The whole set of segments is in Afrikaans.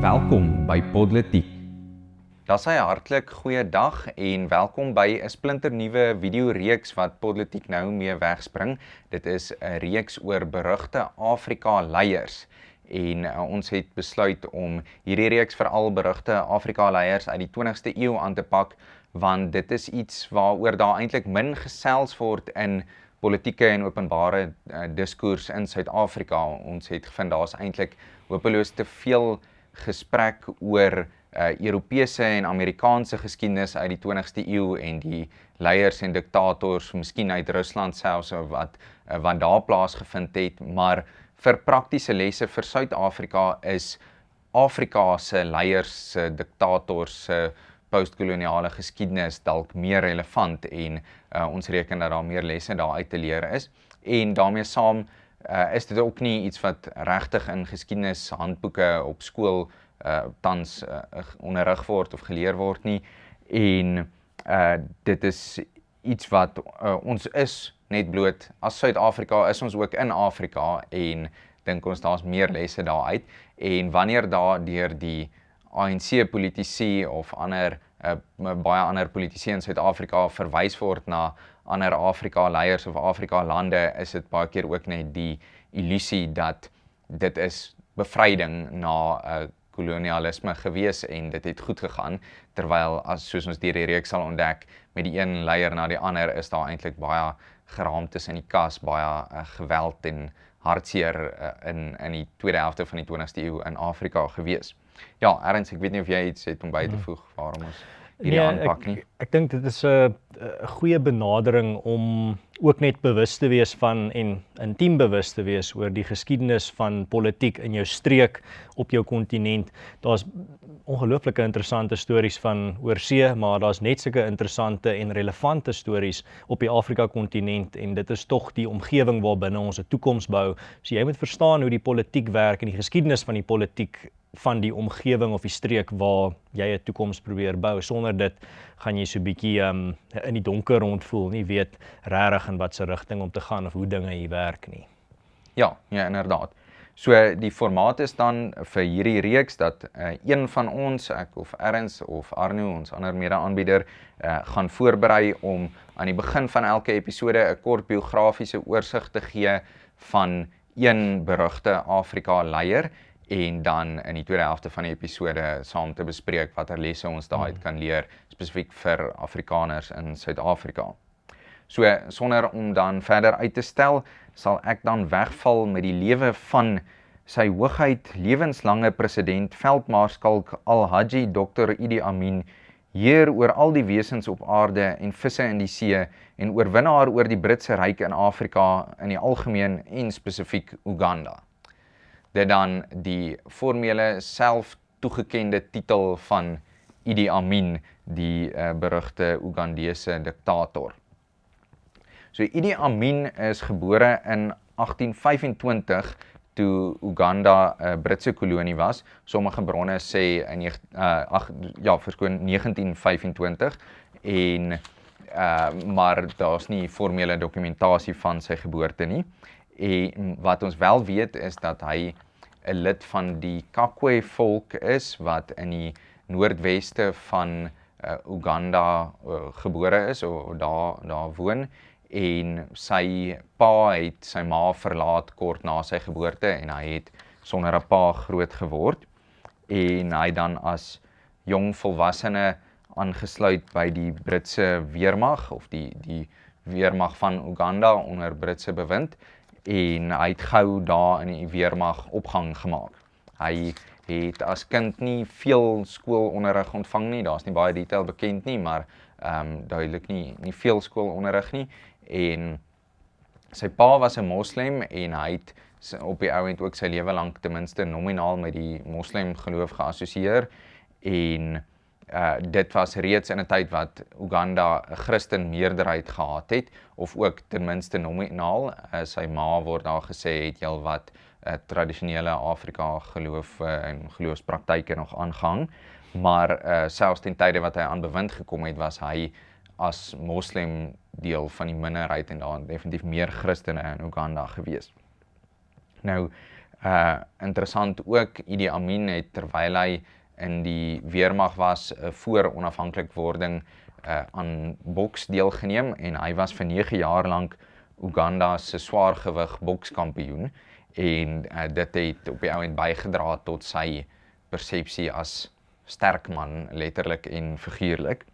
Welkom by Podletiek. Daar sê hartlik goeie dag en welkom by 'n splinternuwe videoreeks wat Podletiek nou mee wegspring. Dit is 'n reeks oor berugte Afrika leiers. En ons het besluit om hierdie reeks veral berugte Afrika leiers uit die 20ste eeu aan te pak, want dit is iets waaroor daar eintlik min gesels word in politieke en openbare diskurs in Suid-Afrika. Ons het gevind daar's eintlik hopeloos te veel gesprek oor Europese en Amerikaanse geskiedenis uit die 20ste eeu en die leiers en diktators, miskien uit Rusland selfs, wat daar plaasgevind het, maar vir praktiese lesse vir Suid-Afrika is Afrika se leiers, se diktators, se postkoloniale geskiedenis dalk meer relevant en ons reken dat daar meer lesse daar uit te leer is. En daarmee saam is dit ook nie iets wat regtig in geskiedenishandboeke op skool tans onderrig word of geleer word nie. En dit is iets wat ons is net bloot as Suid-Afrika, is ons ook in Afrika en dink ons daar's meer lesse daaruit. En wanneer daar deur die ANC-politici of baie ander politici in Suid-Afrika verwys word na ander Afrika-leiers of Afrika-lande, is dit baie keer ook net die illusie dat dit is bevryding na kolonialisme gewees en dit het goed gegaan, terwyl soos ons deur die reeks sal ontdek, met die een leier na die ander is daar eintlik baie geraamtes in die kas, baie geweld en hartseer in die tweede helfte van die 20ste eeu in Afrika gewees. Ja, Ernst, ek weet nie of jy iets het om by te voeg waarom ons hierdie aanpak nie. Ek dink dit is 'n goeie benadering om ook net bewus te wees van en intiem bewus te wees oor die geskiedenis van politiek in jou streek, op jou kontinent. Daar's ongelooflike interessante stories van oorsee, maar daar's net sulke interessante en relevante stories op die Afrika-kontinent en dit is tog die omgewing waarbinne ons 'n toekoms bou. So jy moet verstaan hoe die politiek werk en die geskiedenis van die politiek van die omgewing of die streek waar jy 'n toekoms probeer bou. Sonder dit gaan jy so 'n bietjie in die donker rondvoel, nie weet regtig in watter rigting om te gaan of hoe dinge hier werk nie. Ja, inderdaad. So die formaat is dan vir hierdie reeks dat een van ons, ek of Ernst of Arno, ons ander mede-aanbieder, gaan voorberei om aan die begin van elke episode 'n kort biografiese oorsig te gee van een berugte Afrika leier en dan in die tweede helfte van die episode saam te bespreek watter lesse ons daaruit kan leer, spesifiek vir Afrikaners in Suid-Afrika. So, sonder om dan verder uit te stel, sal ek dan wegval met die lewe van sy hoogheid lewenslange president, veldmaarskal Al-Haji Dr. Idi Amin, heer oor al die wesens op aarde en visse in die see en oorwinnaar oor die Britse ryk in Afrika in die algemeen en spesifiek Uganda. Dit dan die formele self toegekende titel van Idi Amin, die berugte Ugandese diktator. So Idi Amin is gebore in 1825 toe Uganda 'n Britse kolonie was. Sommige bronne sê in 1925 en maar daar's nie formele dokumentasie van sy geboorte nie. En wat ons wel weet is dat hy 'n lid van die Kakwe volk is wat in die noordweste van Uganda gebore is of daar woon. En sy pa het sy ma verlaat kort na sy geboorte en hy het sonder 'n pa groot geword en hy dan as jong volwassene aangesluit by die Britse weermag of die weermag van Uganda onder Britse bewind en hy het gou daar in die weermag opgang gemaak. Hy het as kind nie veel skoolonderrig ontvang nie, daar's nie baie detail bekend nie, maar duidelik nie veel skoolonderrig nie. En sy pa was 'n moslim en hy het op die ouend ook sy lewe lank ten minste nominaal met die moslim geloof geassosieer en dit was reeds in 'n tyd wat Uganda 'n Christen meerderheid gehad het of ook ten minste nominaal. Sy ma word daar gesê het heelwat tradisionele Afrika geloof en geloofspraktyke nog aangehang, maar selfs ten tye wat hy aan bewind gekom het, was hy as moslim deel van die minderheid en daar definitief meer Christene in Uganda gewees. Nou, Interessant ook, Idi Amin het terwyl hy in die weermag was voor onafhanklikwording aan boks deelgeneem en hy was vir 9 jaar lank Uganda se swaargewig bokskampioen en dit het op die ouend bygedra tot sy persepsie as sterk man, letterlik en figuurlik.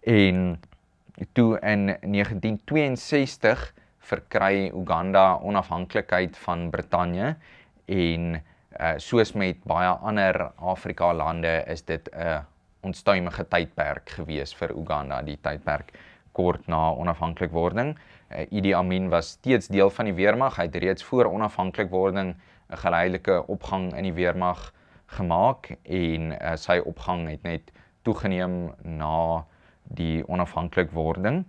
En toe in 1962 verkry Uganda onafhanklikheid van Brittanje en soos met baie ander Afrika lande is dit 'n onstuimige tydperk gewees vir Uganda, die tydperk kort na onafhanklikwording. Idi Amin was steeds deel van die weermag, hy het reeds voor onafhanklikwording 'n geleidelike opgang in die weermag gemaak en sy opgang het net toegeneem na die onafhanklikwording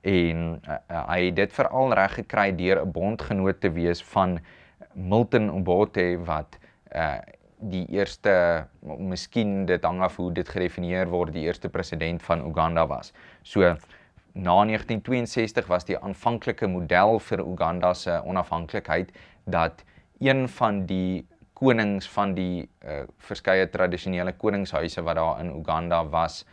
en hy het dit veral reg gekry deur 'n bondgenoot te wees van Milton Obote wat die eerste, miskien dit hang af hoe dit gedefinieer word, die eerste president van Uganda was. So na 1962 was die aanvanklike model vir Uganda se onafhanklikheid dat een van die konings van die verskeie tradisionele koningshuise wat daar in Uganda was,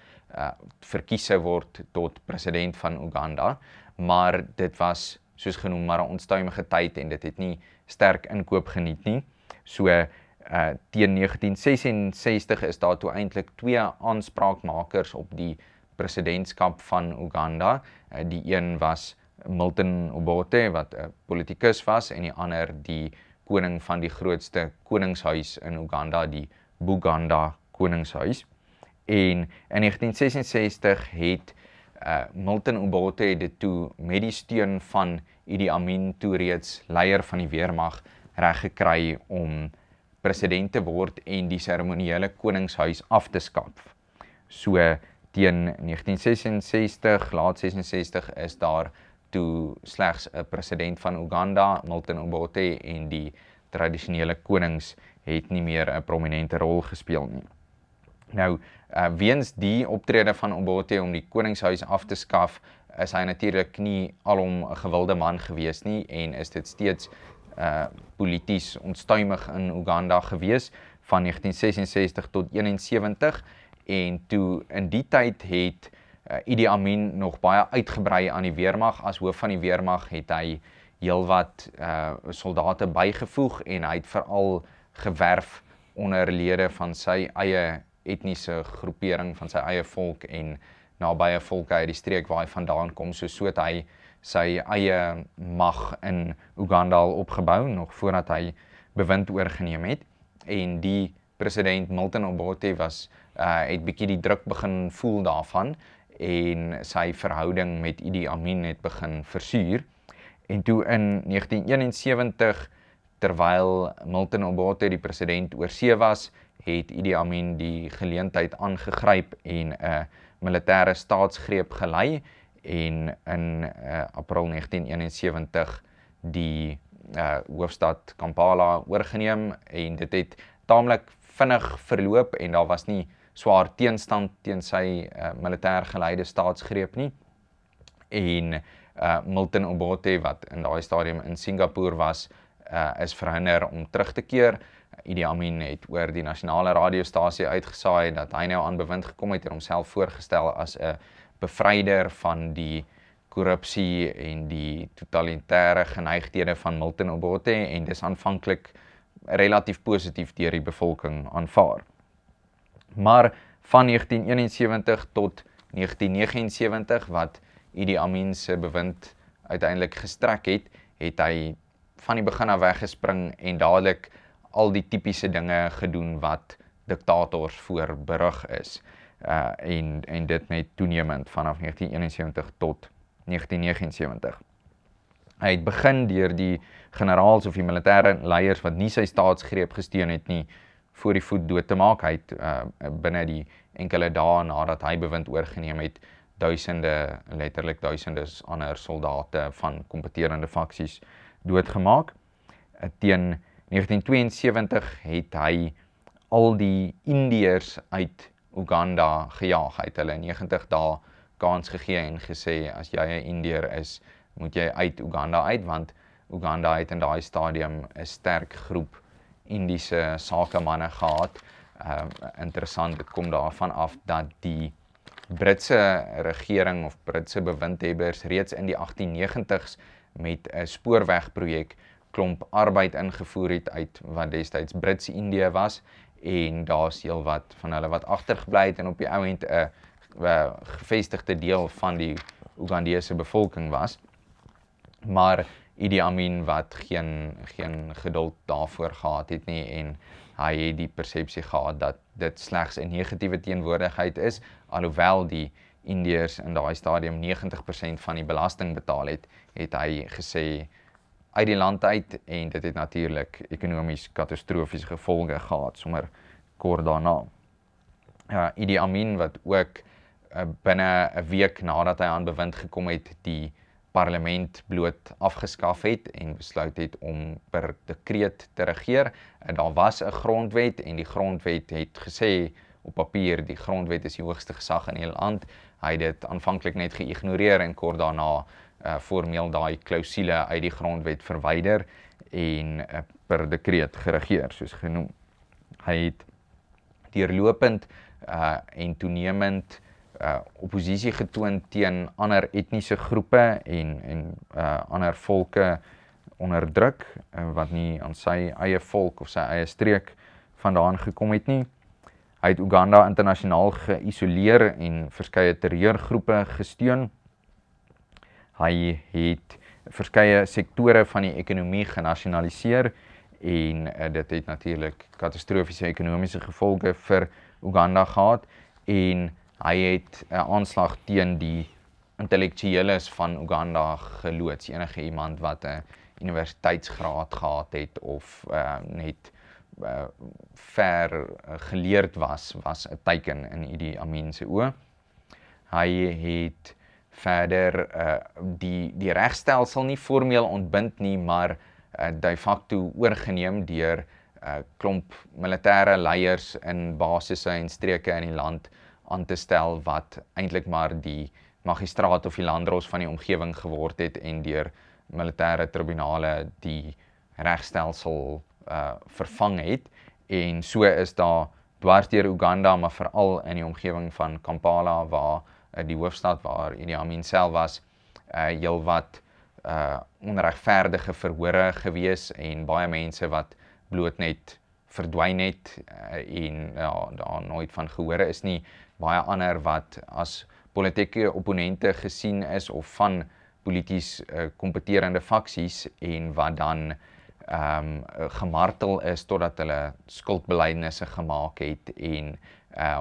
verkies word tot president van Uganda, maar dit was soos genoem maar 'n onstuimige tyd en dit het nie sterk inkoop geniet nie. So teen 1966 is daar toe eintlik 2 aanspraakmakers op die presidentskap van Uganda. Die een was Milton Obote wat 'n politikus was en die ander die koning van die grootste koningshuis in Uganda, die Buganda koningshuis. En in 1966 het Milton Obote dit toe met die steun van Idi Amin toe reeds leier van die weermag reg gekry om president te word en die seremoniële koningshuis af te skaf. So teen 1966, laat 66 is daar toe slegs 'n president van Uganda, Milton Obote, en die tradisionele konings het nie meer 'n prominente rol gespeel nie. Nou, weens die optrede van Obote om die koningshuis af te skaf, is hy natuurlik nie alom 'n gewilde man gewees nie en is dit steeds polities onstuimig in Uganda gewees van 1966 tot 71 en toe in die tyd het Idi Amin nog baie uitgebrei aan die weermag. As hoof van die weermag het hy heelwat soldate bygevoeg en hy het veral gewerf onder lede van sy eie etniese groepering, van sy eie volk en nabye volke uit die streek waar hy vandaan kom, so het hy sy eie mag in Uganda al opgebou, nog voordat hy bewind oorgeneem het. En die president Milton Obote het bietjie die druk begin voel daarvan en sy verhouding met Idi Amin het begin versuur. En toe in 1971, terwyl Milton Obote die president oorsee was, het Idi Amin die geleentheid aangegryp en 'n militêre staatsgreep gelei en in April 1971 die hoofstad Kampala oorgeneem en dit het taamlik vinnig verloop en daar was nie swaar teenstand teen sy militêr geleide staatsgreep nie. En Milton Obote wat in daai stadium in Singapore was, is verhinder om terug te keer. Idi Amin het oor die nasionale radiostasie uitgesaai dat hy nou aan bewind gekom het en homself voorgestel as 'n bevryder van die korrupsie en die totalitêre geneigthede van Milton Obote en dis aanvanklik relatief positief deur die bevolking aanvaar. Maar van 1971 tot 1979 wat Idi Amin se bewind uiteindelik gestrek het, het hy van die begin af weggespring en dadelik al die tipiese dinge gedoen wat diktators voor berig is. En dit net toenemend vanaf 1971 tot 1979. Hy het begin deur die generaals of die militêre leiers wat nie sy staatsgreep gesteun het nie, voor die voet dood te maak. Hy het binne die enkele dae nadat hy bewind oorgeneem het, letterlik duisende ander soldate van kompeterende faksies doodgemaak. Teen 1972 het hy al die Indiërs uit Uganda gejaag. Hy het hulle 90 dae kans gegee en gesê, as jy 'n Indiër is, moet jy uit Uganda uit, want Uganda het in daai stadium 'n sterk groep Indiese sakemanne gehad. Interessant, dit kom daarvan af dat die Britse regering of Britse bewindhebbers reeds in die 1890s met 'n spoorwegprojek klomp arbeid ingevoer het uit wat destyds Brits-Indië was, en daar's heelwat van hulle wat agtergebly het en op die ou end 'n gevestigde deel van die Ugandese bevolking was. Maar Idi Amin wat geen geduld daarvoor gehad het nie, en hy het die persepsie gehad dat dit slegs 'n negatiewe teenwoordigheid is, alhoewel die Indiërs in daai stadium 90% van die belasting betaal het, het hy gesê uit die land uit, en dit het natuurlik ekonomies katastrofiese gevolge gehad sommer kort daarna. Idi Amin wat ook binne 'n week nadat hy aan bewind gekom het, die parlement bloot afgeskaf het en besluit het om per dekreet te regeer. Daar was 'n grondwet, en die grondwet het gesê op papier die grondwet is die hoogste gesag in die land. Hy het dit aanvanklik net geïgnoreer en kort daarna formeel daai klousule uit die grondwet verwyder en per dekreet geregeer soos genoem. Hy het deurlopend en toenemend oppositie getoon teen ander etniese groepe en ander volke onderdruk wat nie aan sy eie volk of sy eie streek vandaan gekom het nie. Hy het Uganda internasionaal geïsoleer en verskeie terreurgroepe gesteun. Hy het verskeie sektore van die ekonomie genasionaliseer, en dit het natuurlik katastrofiese ekonomiese gevolge vir Uganda gehad, en hy het 'n aanslag teen die intellektueles van Uganda geloods. Enige iemand wat 'n universiteitsgraad gehad het of net ver geleerd was 'n teiken in Idi Amin se oë. Hy het verder die regstelsel nie formeel ontbind nie, maar de facto oorgeneem deur klomp militêre leiers in basisse en streke in die land aan te stel wat eintlik maar die magistraat of die landdros van die omgewing geword het, en deur militêre tribunale die regstelsel vervang het. En so is daar dwars deur Uganda, maar veral in die omgewing van Kampala, waar die hoofstad waar Idi Amin self was, heelwat onregverdige verhore gewees, en baie mense wat bloot net verdwyn het en daar nooit van gehore is nie. Baie ander wat as politieke opponente gesien is of van polities kompeterende faksies, en wat dan gemartel is totdat hulle skuldbelydenisse gemaak het en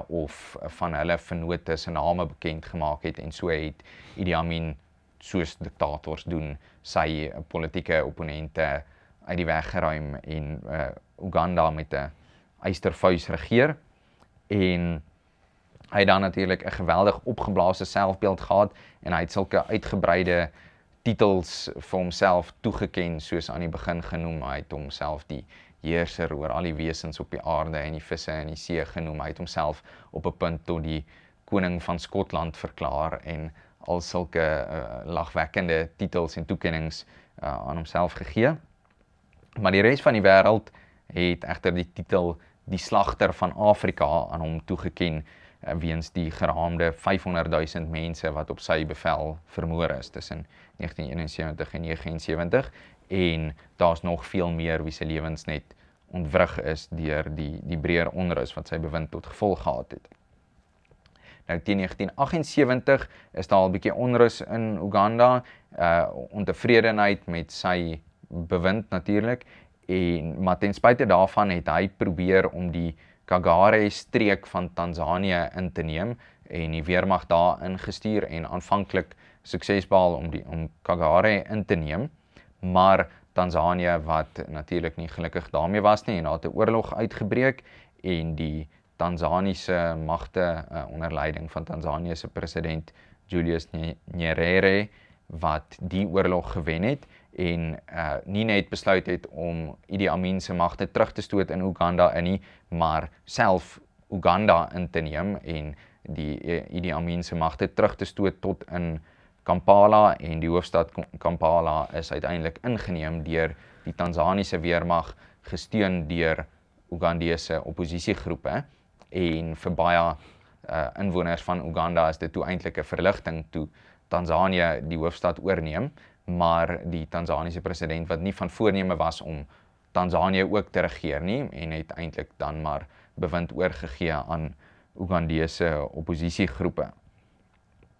of van hulle vennote se name bekend gemaak het, en so het Idi Amin, soos diktators doen, sy politieke opponente uit die weg geruim en Uganda met 'n eystervuis regeer. En hy het dan natuurlik 'n geweldig opgeblaasde selfbeeld gehad, en hy het sulke uitgebreide titels vir homself toegeken, soos aan die begin genoem. Hy het homself die heerser oor al die wesens op die aarde en die visse in die see genoem. Hy het homself op 'n punt tot die koning van Skotland verklaar, en al sulke lagwekkende titels en toekennings aan homself gegee. Maar die res van die wêreld het egter die titel die slagter van Afrika aan hom toegeken, weens die geraamde 500,000 mense wat op sy bevel vermoor is tussen 1971 en 1979, en daar's nog veel meer wie se lewens net ontwrig is deur die breër onrus wat sy bewind tot gevolg gehad het. Nou teen 1978 is daar al 'n bietjie onrus in Uganda, ontevredenheid met sy bewind natuurlik, maar ten spyte daarvan het hy probeer om die Kagare streek van Tanzanië in te neem en die weermag daar ingestuur en aanvanklik sukses behaal om Kagare in te neem, maar Tanzanië wat natuurlik nie gelukkig daarmee was nie, en daar het 'n oorlog uitgebreek, en die Tanzaniese magte onder leiding van Tanzanië se president Julius Nyerere wat die oorlog gewen het, en nie net besluit het om Idi Amin se magte terug te stoot in Uganda nie, maar self Uganda in te neem en die Idi Amin se magte terug te stoot tot in Kampala, en die hoofstad Kampala is uiteindelik ingeneem deur die Tanzaniese weermag gesteun deur Ugandese oppositiegroepe en vir baie inwoners van Uganda is dit toe eintlik 'n verligting toe Tanzanië die hoofstad oorneem, maar die Tanzaniese president wat nie van voorneme was om Tanzanië ook te regeer nie en het eintlik dan maar bewind oorgegee aan Ugandese oppositiegroepe.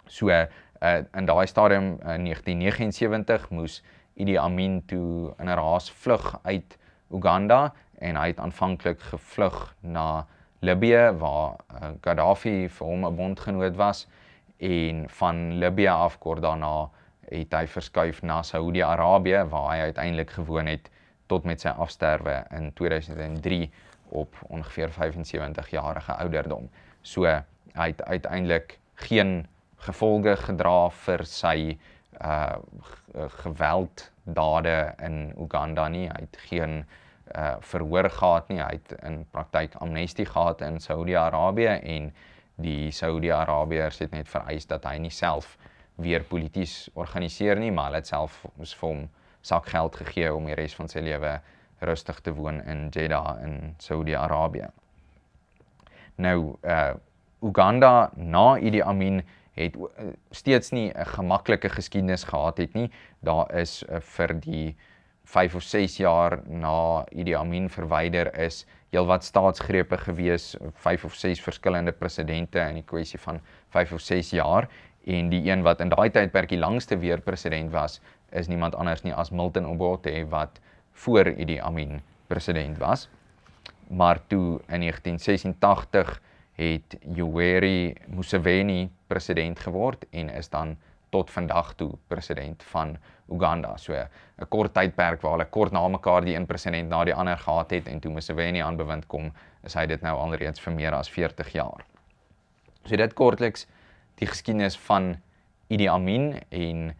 So in daai stadium in 1979 moes Idi Amin toe in 'n raas vlug uit Uganda en hy het aanvanklik gevlug na Libië waar Gaddafi vir hom 'n bondgenoot was en van Libië af kort daarna het hy verskuif na Saudi-Arabië waar hy uiteindelik gewoon het tot met sy afsterwe in 2003 op ongeveer 75-jarige ouderdom. So hy het uiteindelik geen gevolge gedra vir sy gewelddade in Uganda nie. Hy het geen verhoor gehad nie. Hy het in praktyk amnestie gehad in Saudi-Arabië en die Saudi-Arabiërs het net vereis dat hy nie self weer polities organiseer nie, maar hulle het self vir hom sakgeld gegee om die res van sy lewe rustig te woon in Jeddah in Saudi-Arabië. Nou, Uganda na Idi Amin het steeds nie 'n gemaklike geskiedenis gehad het nie. Daar is vir die 5 of 6 jaar na Idi Amin verwyder is heelwat staatsgrepe gewees, 5 of 6 verskillende presidente in die kwessie van 5 of 6 jaar en die een wat in daai tydperk die langste weer president was, is niemand anders nie as Milton Obote wat voor Idi Amin president was. Maar toe in 1986 het Yoweri Museveni president geword en is dan tot vandag toe president van Uganda. So 'n kort tydperk waar hulle kort na mekaar die een president na die ander gehad het en toe Museveni aan bewind kom, is hy dit nou alreeds vir meer as 40 jaar. So dit kortliks die geskiedenis van Idi Amin en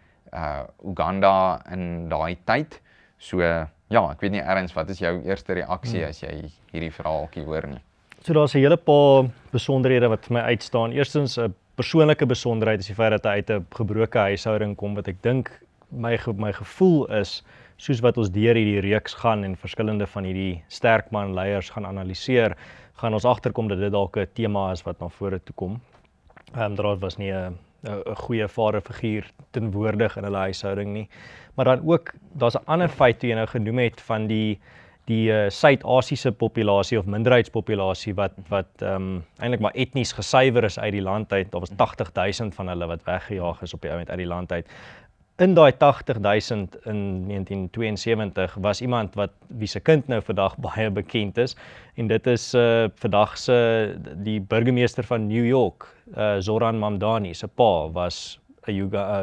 Uganda in daai tyd. So ja, ek weet nie Ernst, wat is jou eerste reaksie as jy hierdie verhaaltjie hoor nie? So daar's 'n hele paar besonderhede wat vir my uitstaan. Eerstens 'n persoonlike besonderheid is die feit dat hy uit 'n gebroke huishouding kom, wat ek dink my gevoel is, soos wat ons deur hierdie reeks gaan en verskillende van hierdie sterkman leiers gaan analiseer, gaan ons agterkom dat dit dalk 'n tema is wat na vore toe kom. Daar was nie 'n goeie vaderfiguur teenwoordig in hulle huishouding nie. Maar dan ook, daar's 'n ander feit wat jy nou genoem het van die Suid-Asiese populasie of minderheidspopulasie wat eintlik maar etnies gesuiwer is uit die land uit. Daar was 80,000 van hulle wat weggejaag is op die ouend uit die land uit. In daai 80,000 in 1972 was iemand wie se kind nou vandag baie bekend is en dit is vandag die burgemeester van New York, Zoran Mamdani se pa was 'n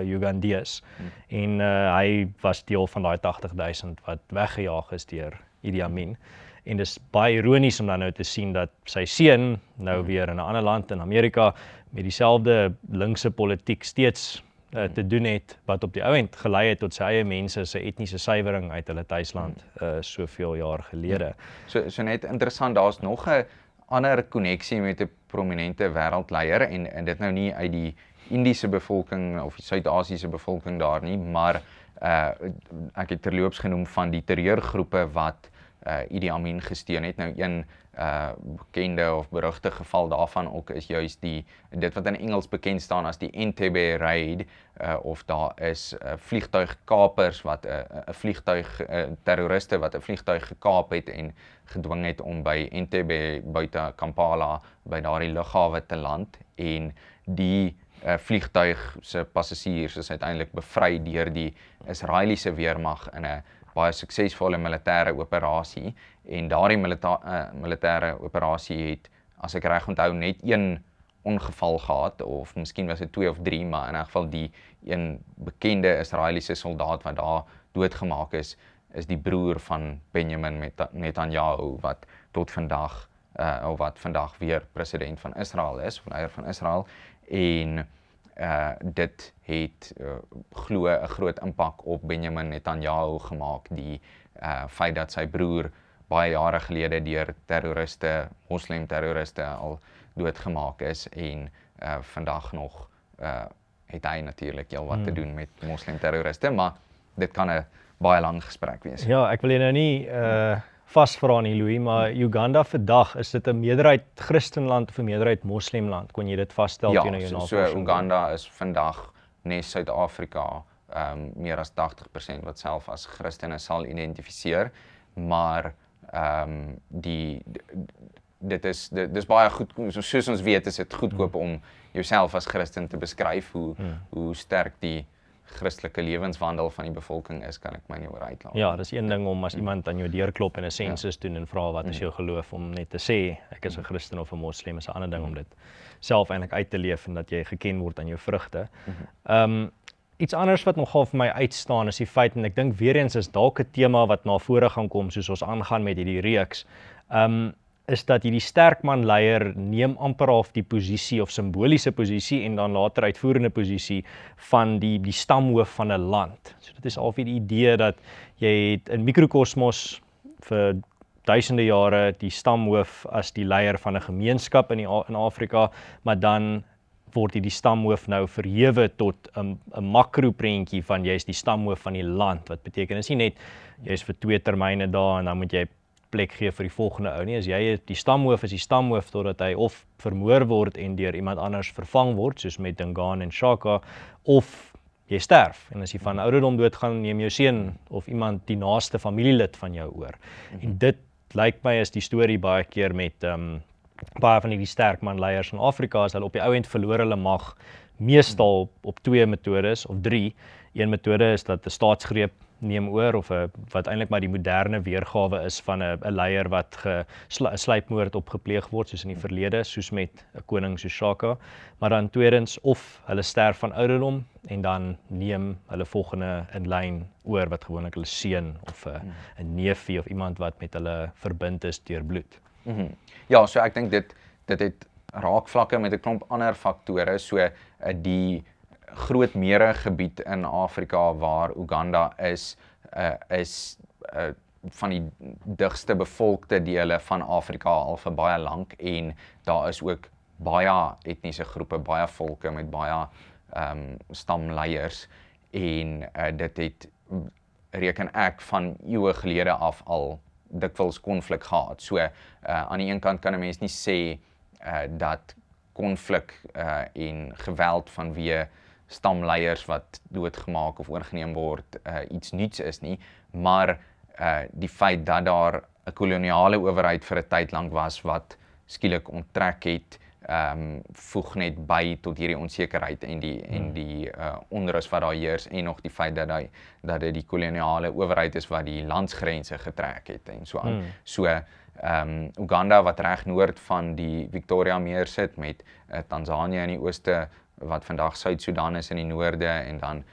Ugandees en hy was deel van daai 80,000 wat weggejaag is deur Idi Amin. En dis baie ironies om dan nou te sien dat sy seun nou weer in 'n ander land in Amerika met dieselfde linkse politiek steeds te doen het wat op die ouend gelei het tot sy eie mense se etniese suiwering uit hulle tuisland soveel jaar gelede. So net interessant, daar's nog 'n ander koneksie met 'n prominente wêreldleier en dit nou nie uit die Indiese bevolking of die Suid-Asiese bevolking daar nie, maar ek het terloops genoem van die terreurgroepe wat Idi Amin gesteun het. Nou een bekende of berugte geval daarvan ook is juist dit wat in Engels bekend staan as die Entebbe raid, of daar is vliegtuigkapers wat 'n vliegtuig terroriste wat 'n vliegtuig gekaap het en gedwing het om by Entebbe buite Kampala by daardie lughawe te land en die vliegtuig se passasiers is uiteindelik bevry deur die Israeliese weermag in 'n baie suksesvolle militêre operasie en daardie militêre operasie het, as ek reg onthou, net een ongeval gehad of miskien was dit 2 of 3, maar in elk geval die een bekende Israeliese soldaat wat daar doodgemaak is die broer van Benjamin Netanyahu wat tot vandag of wat vandag weer president van Israel is, of leier van Israel en dit het glo 'n groot impak op Benjamin Netanyahu gemaak, die feit dat sy broer baie jare gelede deur moslimterroriste al doodgemaak is en vandag nog het hy natuurlik heel wat te doen met moslimterroriste, maar dit kan 'n baie lang gesprek wees. Ja, ek wil jy nou nie vasvra nie, Louis, maar Uganda vandag, is dit 'n meerderheid Christenland of 'n meerderheid Moslemland? Kon jy dit vasstel Ja, teen jou so navorsing? Uganda is vandag nes Suid-Afrika meer as 80% wat self as Christene sal identifiseer, maar dit is baie goed, soos ons weet, is dit goedkoop om jouself as Christen te beskryf, hoe sterk die Christelike lewenswandel van die bevolking is, kan ek my nie oor uitlaat. Ja, dis een ding om as iemand aan jou deur klop en 'n sensus doen en vra wat is jou geloof, om net te sê ek is 'n Christen of 'n Moslem, is 'n ander ding om dit self eintlik uit te leef en dat jy geken word aan jou vrugte. Iets anders wat nogal vir my uitstaan is die feit, en ek dink weer eens is dalk 'n tema wat na vore gaan kom soos ons aangaan met hierdie reeks, is dat hierdie sterkman-leier neem amper half die posisie of simboliese posisie en dan later uitvoerende posisie van die stamhoof van 'n land. So dit is half die idee dat jy het in mikrokosmos vir duisende jare die stamhoof as die leier van 'n gemeenskap in Afrika, maar dan word die stamhoof nou verhewe tot 'n makroprentjie van jy is die stamhoof van die land, wat beteken is nie net jy is vir 2 termyne daar en dan moet jy plek gee vir die volgende ou nie. As jy die stamhoof is die stamhoof totdat hy of vermoor word en deur iemand anders vervang word, soos met Dingaan en Shaka, of jy sterf. En as jy van ouderdom doodgaan, neem jou seun of iemand die naaste familielid van jou oor. En dit lyk my is die storie baie keer met baie van die sterkman-leiers in Afrika, is hulle op die ou end verloor hulle mag meestal op 2 metodes of 3. Een metode is dat 'n staatsgreep neem oor, of wat eintlik maar die moderne weergawe is van 'n leier wat 'n sluipmoord opgepleeg word, soos in die verlede, soos met 'n koning soos Shaka. Maar dan tweedens, of hulle sterf van ouderdom en dan neem hulle volgende in lyn oor, wat gewoonlik hulle seun of 'n neefie of iemand wat met hulle verbind is deur bloed. Ja, so ek dink dit het raakvlakke met 'n klomp ander faktore, so die groot meeregebied in Afrika waar Uganda is van die digste bevolkte dele van Afrika al vir baie lank, en daar is ook baie etniese groepe, baie volke met baie stamleiers, en dit het, reken ek, van eeue gelede af al dikwels konflik gehad. So aan die een kant kan 'n mens nie sê dat konflik en geweld vanweë stamleiers wat doodgemaak of oorgeneem word iets nuuts is nie, maar die feit dat daar 'n koloniale owerheid vir 'n tyd lank was wat skielik onttrek het, voeg net by tot hierdie onsekerheid en die onrus wat daar heers, en nog die feit dat dit die koloniale owerheid is wat die landsgrense getrek het en so aan. So Uganda wat reg noord van die Victoria Meer sit, met Tanzanië in die ooste, wat vandag Suid-Sudan is in die noorde, en dan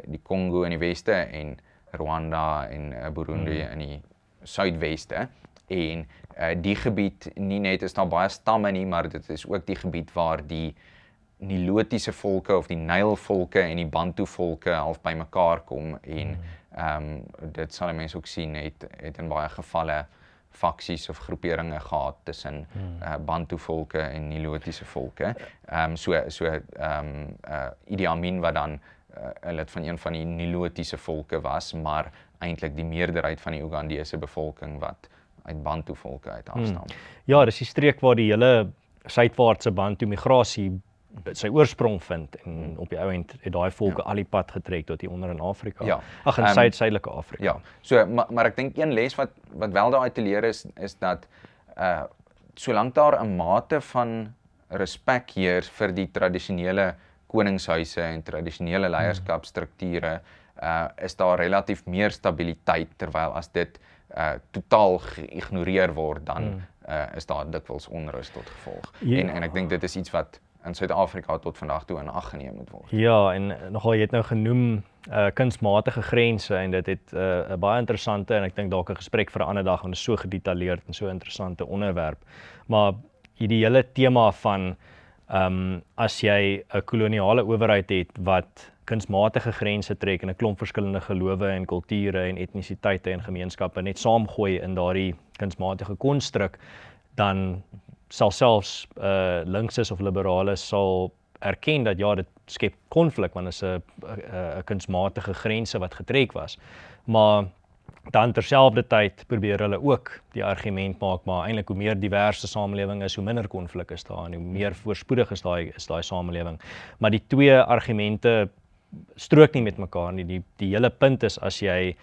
die Kongo in die weste, en Rwanda en Burundi in die suidweste. En die gebied, nie net is daar baie stamme nie, maar dit is ook die gebied waar die Nilotiese volke of die Nylvolke en die Bantu volke half bymekaar kom, en dit sal mense ook sien, het in baie gevalle faksies of groeperinge gehad tussen Bantu volke en Nilotiese volke. Idi Amin wat dan lid van een van die Nilotiese volke was, maar eintlik die meerderheid van die Ugandese bevolking wat uit Bantu volke uit afstam. Ja, dis die streek waar die hele suidwaartse Bantu migrasie sy oorsprong vind, en op die ou end het daai volke al die pad getrek tot hier onder in Afrika. Ja. Ag, in suidelike Afrika. Ja, so, maar ek dink een les wat wel daaruit te leer is dat solank daar 'n mate van respek heers vir die tradisionele koningshuise en tradisionele leierskapstrukture, is daar relatief meer stabiliteit, terwyl as dit totaal geïgnoreer word, dan is daar dikwels onrus tot gevolg. En ek dink dit is iets wat in Suid-Afrika tot vandag toe in ag geneem moet word. Ja, en nogal jy het nou genoem kunsmatige grense, en dit het 'n baie interessante, en ek dink dalk 'n gesprek vir 'n ander dag, want dit is so gedetailleerd en so interessante onderwerp. Maar hierdie hele tema van as jy 'n koloniale owerheid het wat kunsmatige grense trek en 'n klomp verskillende gelowe en kulture en etnisiteite en gemeenskappe net saamgooi in daardie kunsmatige konstruk, dan sal selfs linkses of liberales sal erken dat ja, dit skep konflik, want dit is 'n kunsmatige grense wat getrek was. Maar dan terselfdertyd probeer hulle ook die argument maak, maar eintlik hoe meer diverse samelewing is, hoe minder konflik is daar en hoe meer voorspoedig is daai samelewing. Maar die twee argumente strook nie met mekaar nie. Die hele punt is as jy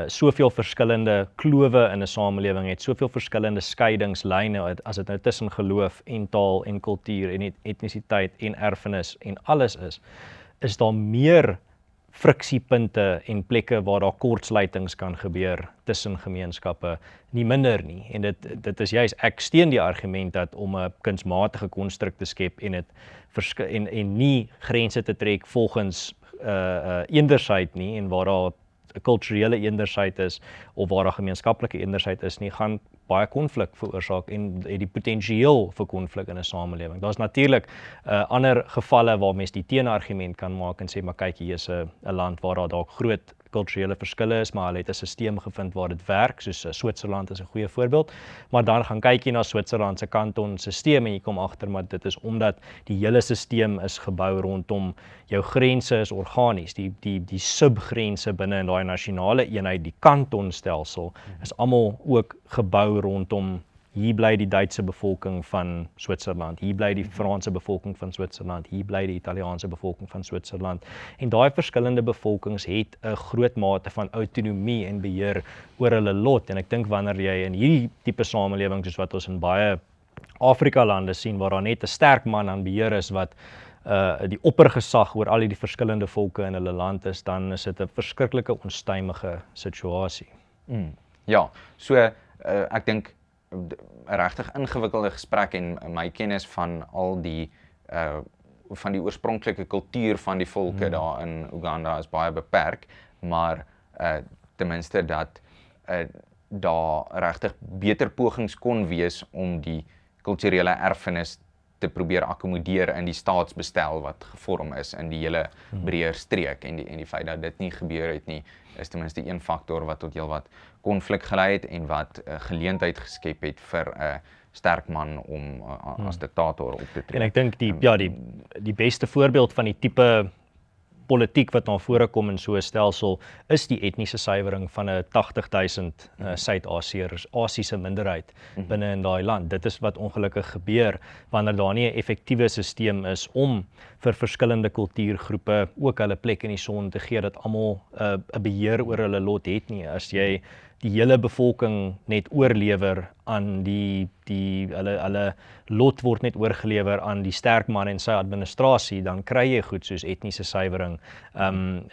soveel verskillende klowe in 'n samelewing het, soveel verskillende skeidingslyne, as dit nou tussen geloof en taal en kultuur en etnisiteit en erfenis en alles is daar meer friksiepunte en plekke waar daar kortsluitings kan gebeur tussen gemeenskappe, nie minder nie. En dit is juist, ek steun die argument dat om 'n kunsmatige konstruk te skep en nie grense te trek volgens eendersheid nie, en waar daar 'n kulturele eendersheid is of waar daar gemeenskaplike eendersheid is nie, gaan baie konflik veroorsaak en het die potensieel vir konflik in 'n samelewing. Daar's natuurlik ander gevalle waar mens die teenargument kan maak en sê, maar kyk, hier is 'n land waar daar dalk groot kulturele verskille is, maar hulle het 'n stelsel gevind waar dit werk, soos Switserland is 'n goeie voorbeeld. Maar dan gaan kyk jy na Switserland se kantonstelsel en jy kom agter maar dit is omdat die hele stelsel is gebou rondom jou grense is organies, die subgrense binne in daai nasionale eenheid, die kantonstelsel is almal ook gebou rondom hier bly die Duitse bevolking van Switserland, hier bly die Franse bevolking van Switserland, hier bly die Italiaanse bevolking van Switserland. En daai verskillende bevolkings het 'n groot mate van autonomie en beheer oor hulle lot. En ek dink wanneer jy in hierdie tipe samelewing soos wat ons in baie Afrika lande sien, waar daar net 'n sterk man aan beheer is wat die oppergesag oor al die verskillende volke in hulle land is, dan is dit 'n verskriklike onstuimige situasie. Ja, so ek dink 'n regtig ingewikkelde gesprek en my kennis van al die van die oorspronklike kultuur van die volke daar in Uganda is baie beperk, maar ten minste dat daar regtig beter pogings kon wees om die kulturele erfenis te probeer akkommodeer in die staatsbestel wat gevorm is in die hele breër streek en die feit dat dit nie gebeur het nie, is ten minste een faktor wat tot heelwat konflik gelei het en wat geleentheid geskep het vir 'n sterk man om as diktator op te tree. En ek dink die beste voorbeeld van die tipe politiek wat na vore kom in so 'n stelsel is die etniese suiwering van 'n 80,000 Suid-Asiërs, Asiëse minderheid binne in daai land. Dit is wat ongelukkig gebeur wanneer daar nie 'n effektiewe stelsel is om vir verskillende kultuurgroepe ook hulle plek in die son te gee, dat almal 'n beheer oor hulle lot het nie. As jy die hele bevolking net oorlewer aan hulle lot word net oorgelewer aan die sterk man en sy administrasie, dan kry jy goed soos etniese suiwering,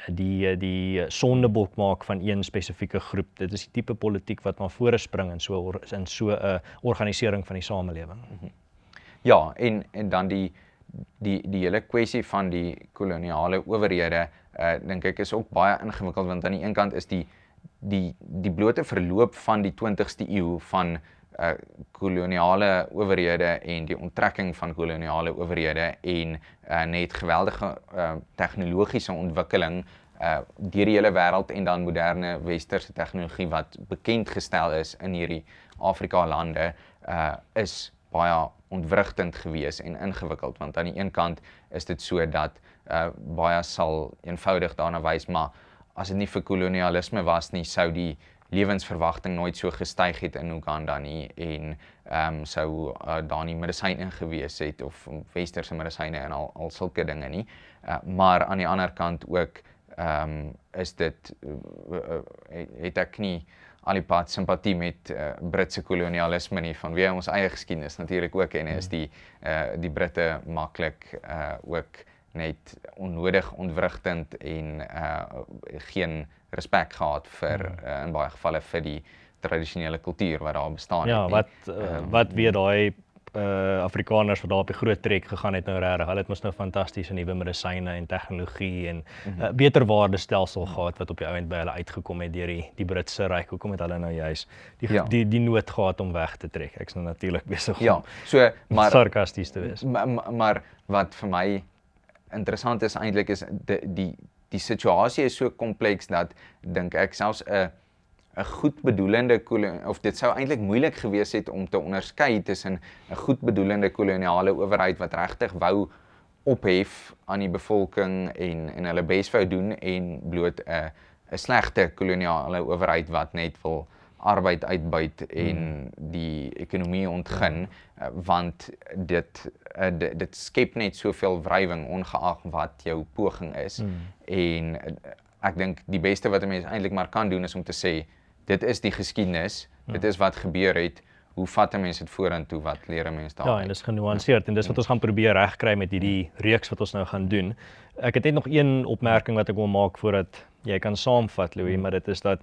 die sondebok maak van een spesifieke groep. Dit is die tipe politiek wat na vore spring in so 'n organisering van die samelewing. Ja, en dan die hele kwessie van die koloniale owerhede, dink ek is ook baie ingewikkeld, want aan die een kant is die blote verloop van die 20ste eeu van koloniale owerhede en die onttrekking van koloniale owerhede en net geweldige tegnologiese ontwikkeling deur die hele wêreld en dan moderne westerse tegnologie wat bekend gestel is in hierdie Afrika lande, is baie ontwrigtend gewees en ingewikkeld, want aan die een kant is dit so dat baie sal eenvoudig daarna wys, maar as dit nie vir kolonialisme was nie, sou die lewensverwagting nooit so gestyg het in Uganda nie en sou daar nie medisyne gewees het of westerse medisyne en al sulke dinge nie. Maar aan die ander kant ook is dit het ek nie al die pad simpatie met Britse kolonialisme nie, vanweë ons eie geskiedenis natuurlik ook, en is die Britte maklik ook net onnodig ontwrigtend en geen respek gehad vir in baie gevalle vir die tradisionele kultuur wat daar bestaan Ja, het. wat weer daai Afrikaners wat daar op die groot trek gegaan het nou regtig. Hulle het mos nou fantastiese nuwe medisyne en tegnologie en beter waardestelsel gehad wat op die ouend by hulle uitgekom het deur die Britse ryk. Hoekom het hulle nou juis die nood gehad om weg te trek? Ek's nou natuurlik besig om sarkasties te wees. Maar wat vir my interessant is eintlik is die situasie is so kompleks dat dink ek selfs 'n goed bedoelende of dit sou eintlik moeilik gewees het om te onderskei tussen 'n goed bedoelende koloniale owerheid wat regtig wou ophef aan die bevolking en hulle bes wou doen en bloot 'n slegte koloniale owerheid wat net wil arbeid uitbuit en die ekonomie ontgin, want dit skep net soveel wrywing ongeag wat jou poging is. En ek dink die beste wat 'n mens eintlik maar kan doen is om te sê, dit is die geskiedenis, dit is wat gebeur het, hoe vat 'n mens dit vorentoe, wat leer 'n mens daaruit? Ja, en dis genuanceerd en dis wat ons gaan probeer regkry met hierdie reeks wat ons nou gaan doen. Ek het net nog een opmerking wat ek wil maak voordat jy kan saamvat, Louis, maar dit is dat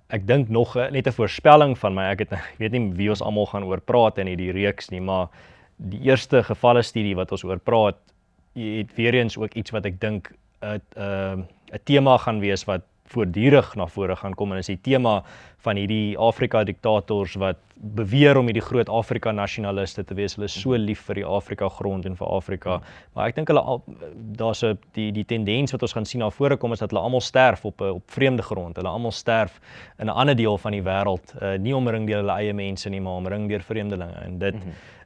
ek dink nog net 'n voorspelling van my, ek weet nie wie ons almal gaan oor praat in hierdie reeks nie, maar die eerste gevalle studie wat ons oor praat, het weer eens ook iets wat ek dink 'n tema gaan wees wat voortdurend na vore gaan kom, en is die tema van hierdie Afrika diktators wat beweer om hierdie groot Afrika nasionaliste te wees. Hulle is so lief vir die Afrika grond en vir Afrika, maar ek dink daar's die tendens wat ons gaan sien na vore kom is dat hulle almal sterf op vreemde grond. Hulle almal sterf in 'n ander deel van die wêreld, nie omring deur hulle eie mense nie, maar omring deur vreemdelinge, en dit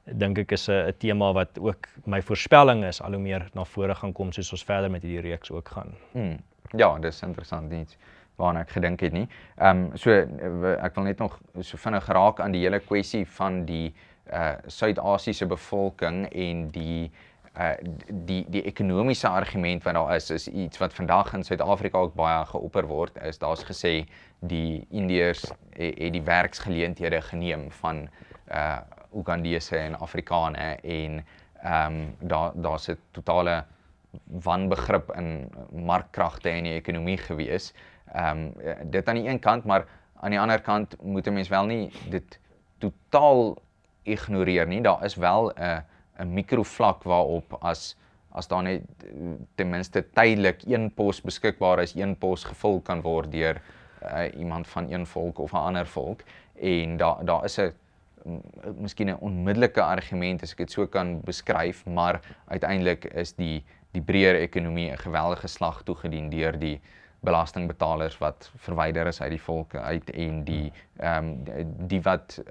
dink ek is 'n tema wat ook my voorspelling is al hoe meer na vore gaan kom soos ons verder met hierdie reeks ook gaan. Ja, dis interessant iets waarna ek gedink het nie. Ek wil net nog so vinnig raak aan die hele kwessie van die Suid-Asiëse bevolking en die ekonomiese argument wat daar is iets wat vandag in Suid-Afrika ook baie geopper word, daar's gesê die Indiërs het die werksgeleenthede geneem van Ugandese en Afrikane, en daar's 'n totale wanbegrip in markkragte en die ekonomie gewees. Dit aan die een kant, maar aan die ander kant moet 'n mens wel nie dit totaal ignoreer nie. Daar is wel 'n mikrovlak waarop as daar net ten minste tydelik een pos beskikbaar is, een pos gevul kan word deur iemand van een volk of 'n ander volk, en daar is 'n miskien 'n onmiddellike argument as ek dit so kan beskryf, maar uiteindelik is die breër ekonomie 'n geweldige slag toegedien deur die belastingbetalers wat verwyder is uit die volke uit, en die wat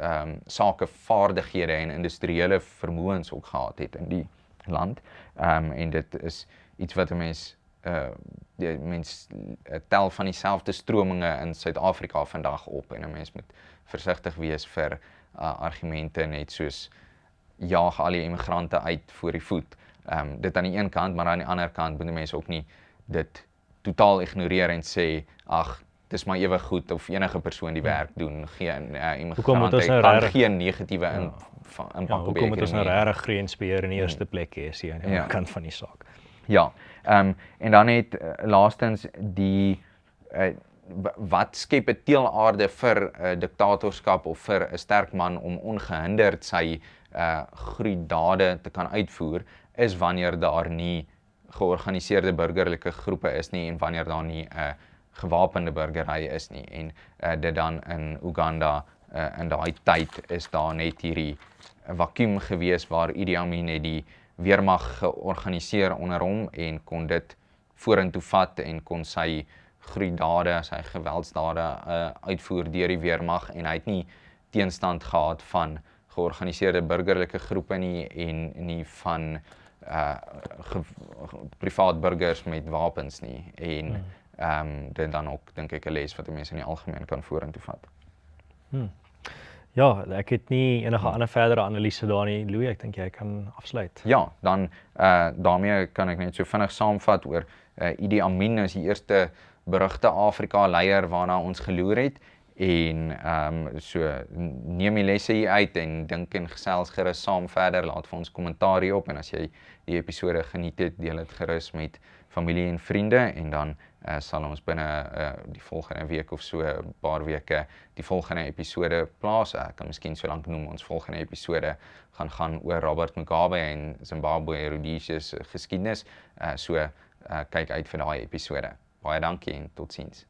sakevaardighede en industriële vermoëns ook gehad het in die land, en dit is iets wat 'n mens tel van dieselfde strominge in Suid-Afrika vandag op, en 'n mens moet versigtig wees vir argumente net soos jaag al die immigrante uit voor die voet. Dit aan die een kant, maar aan die ander kant moet mense ook nie dit totaal ignoreer en sê, ag, dis maar ewig goed of enige persoon die werk doen, geen immigrante kan geen negatiewe impak op die ekonomie. Hoekom moet ons nou regtig grensbeheer in die eerste plek hê, is aan die kant van die saak. Ja, en dan net laastens wat skep 'n teelaarde vir 'n diktatorskap of vir 'n sterk man om ongehinderd sy groeidade te kan uitvoer, is wanneer daar nie georganiseerde burgerlike groepe is nie, en wanneer daar nie 'n gewapende burgery is nie. En dit dan in Uganda in daai tyd is daar net hierdie vakuum gewees waar Idi Amin het die weermag georganiseer onder hom en kon dit vorentoe vat en kon sy gruweldade, sy geweldsdade uitvoer deur die weermag, en hy het nie teenstand gehad van georganiseerde burgerlike groepe nie en nie van privaat burgers met wapens nie, en dit dan ook dink ek 'n les wat mense in die algemeen kan vorentoe vat. Ja, ek het nie enige ander verdere analise daar nie, Louis, ek dink jy kan afsluit. Ja, dan daarmee kan ek net so vinnig saamvat oor Idi Amin is die eerste berugte Afrika leier waarna ons geloer het, en so neem die lesse hier uit en dink en gesels gerus saam verder, laat vir ons kommentaar hierop, en as jy die episode geniet het, deel dit gerus met familie en vriende, en dan sal ons binne die volgende week of so 'n paar weke die volgende episode plaas. Ek kan miskien so lank noem, ons volgende episode gaan oor Robert Mugabe en Zimbabwe Rhodesia's geskiedenis, so kyk uit vir daai episode. Baie dankie en totsiens.